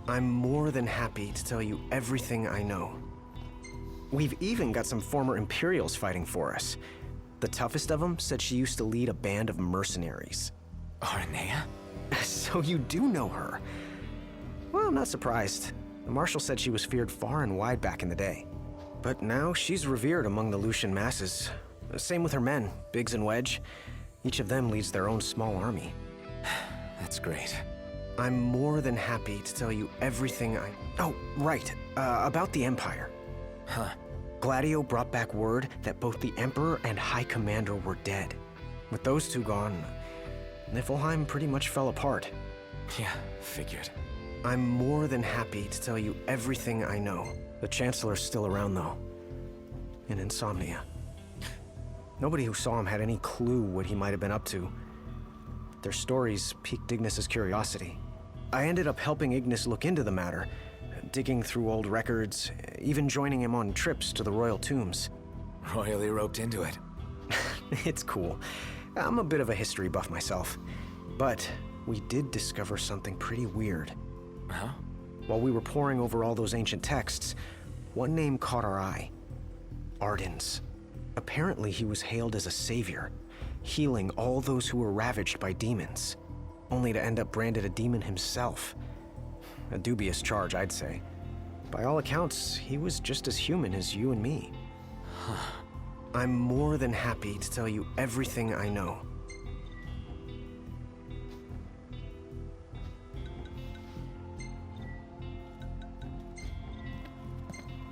I'm more than happy to tell you everything I know. We've even got some former Imperials fighting for us. The toughest of them said she used to lead a band of mercenaries. Aranea? So you do know her. Well, I'm not surprised. The Marshal said she was feared far and wide back in the day. But now she's revered among the Lucian masses. Same with her men, Biggs and Wedge. Each of them leads their own small army. That's great. I'm more than happy to tell you everything I... Oh, right. About the Empire. Huh. Gladio brought back word that both the Emperor and High Commander were dead. With those two gone, Niflheim pretty much fell apart. Yeah, figured. I'm more than happy to tell you everything I know. The Chancellor's still around, though. In Insomnia. Nobody who saw him had any clue what he might have been up to. Their stories piqued Ignis's curiosity. I ended up helping Ignis look into the matter, digging through old records, even joining him on trips to the royal tombs. Royally roped into it. It's cool. I'm a bit of a history buff myself. But we did discover something pretty weird. Huh? While we were poring over all those ancient texts, one name caught our eye. Ardens. Apparently he was hailed as a savior, healing all those who were ravaged by demons, only to end up branded a demon himself. A dubious charge, I'd say. By all accounts, he was just as human as you and me. Huh. I'm more than happy to tell you everything I know.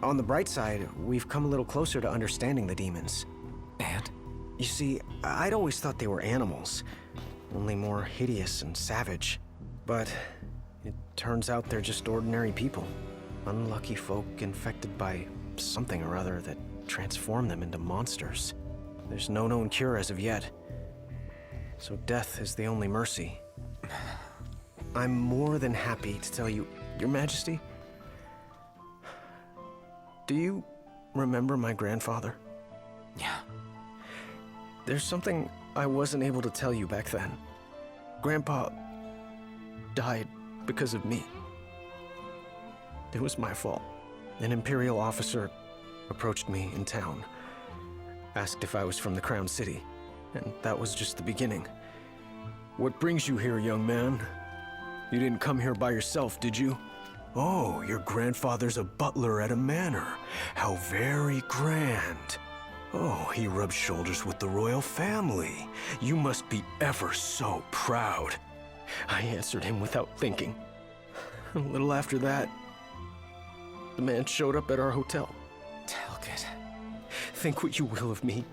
On the bright side, we've come a little closer to understanding the demons. And? You see, I'd always thought they were animals, only more hideous and savage. But it turns out they're just ordinary people. Unlucky folk infected by something or other that transformed them into monsters. There's no known cure as of yet. So death is the only mercy. I'm more than happy to tell you, Your Majesty, do you remember my grandfather? Yeah. There's something I wasn't able to tell you back then. Grandpa died because of me. It was my fault. An Imperial officer approached me in town, asked if I was from the Crown City, and that was just the beginning. What brings you here, young man? You didn't come here by yourself, did you? Oh, your grandfather's a butler at a manor. How very grand. Oh, he rubs shoulders with the royal family. You must be ever so proud. I answered him without thinking. A little after that, the man showed up at our hotel. Talcott. Think what you will of me,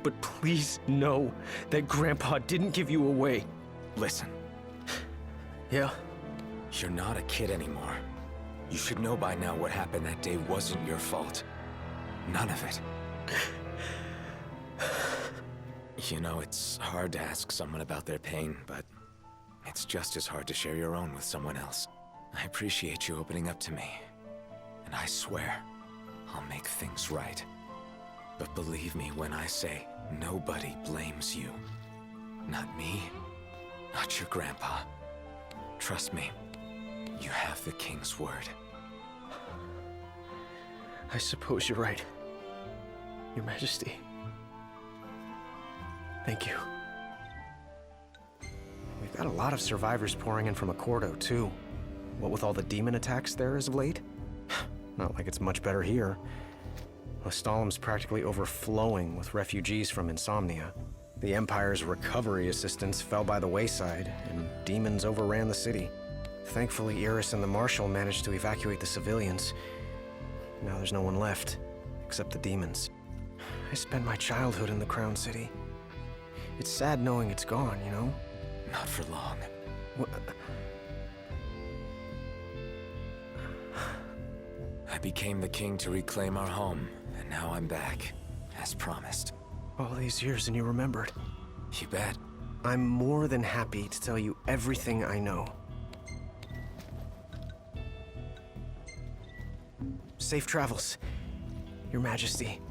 but please know that Grandpa didn't give you away. Listen, Yeah? you're not a kid anymore. You should know by now what happened that day wasn't your fault. None of it. You know, it's hard to ask someone about their pain, but it's just as hard to share your own with someone else. I appreciate you opening up to me, and I swear I'll make things right. But believe me when I say nobody blames you. Not me, not your grandpa. Trust me, you have the king's word. I suppose you're right, Your Majesty. Thank you. We've got a lot of survivors pouring in from Accordo, too. What with all the demon attacks there as of late? Not like it's much better here. Lestalem's practically overflowing with refugees from Insomnia. The Empire's recovery assistance fell by the wayside, and demons overran the city. Thankfully, Iris and the Marshal managed to evacuate the civilians. Now there's no one left, except the demons. I spent my childhood in the Crown City. It's sad knowing it's gone, you know? Not for long. I became the king to reclaim our home, and now I'm back, as promised. All these years and you remembered. You bet. I'm more than happy to tell you everything I know. Safe travels, Your Majesty.